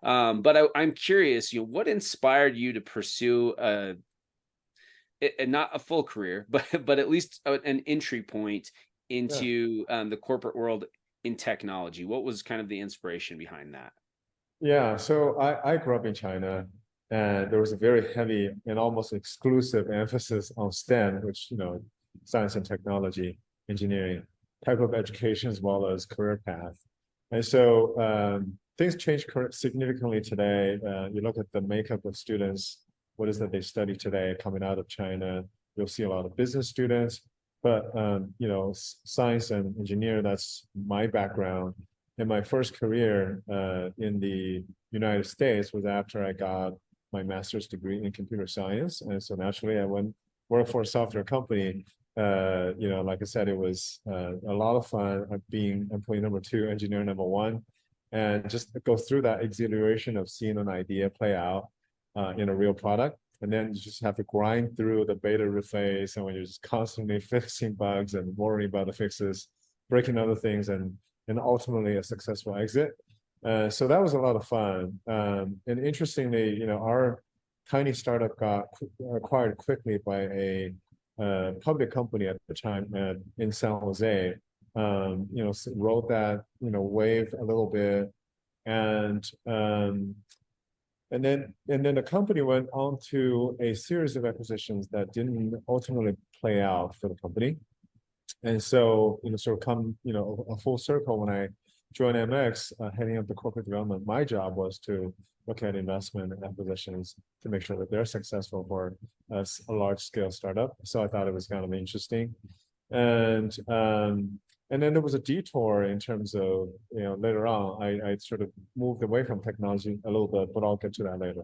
But I'm curious, what inspired you to pursue not a full career, but at least an entry point Yeah. into the corporate world in technology? What was kind of the inspiration behind that? Yeah. So I grew up in China, and there was a very heavy and almost exclusive emphasis on STEM, which, science and technology, engineering type of education as well as career path. And so things changed significantly today. You look at the makeup of students, what is that they study today coming out of China? You'll see a lot of business students, but science and engineer, that's my background. And my first career in the United States was after I got my master's degree in computer science. And so naturally, I went work for a software company. Like I said, it was a lot of fun being employee number two, engineer number one, and just go through that exhilaration of seeing an idea play out in a real product. And then you just have to grind through the beta phase, and when you're just constantly fixing bugs and worrying about the fixes, breaking other things, and ultimately a successful exit. So that was a lot of fun. And interestingly, our tiny startup got acquired quickly by a public company at the time in San Jose. Rode that wave a little bit, and and then the company went on to a series of acquisitions that didn't ultimately play out for the company. And so, sort of come, a full circle when I joined MX, heading up the corporate development, my job was to look at investment and acquisitions to make sure that they're successful for a large scale startup. So I thought it was kind of interesting. And and then there was a detour in terms of, later on, I sort of moved away from technology a little bit, but I'll get to that later.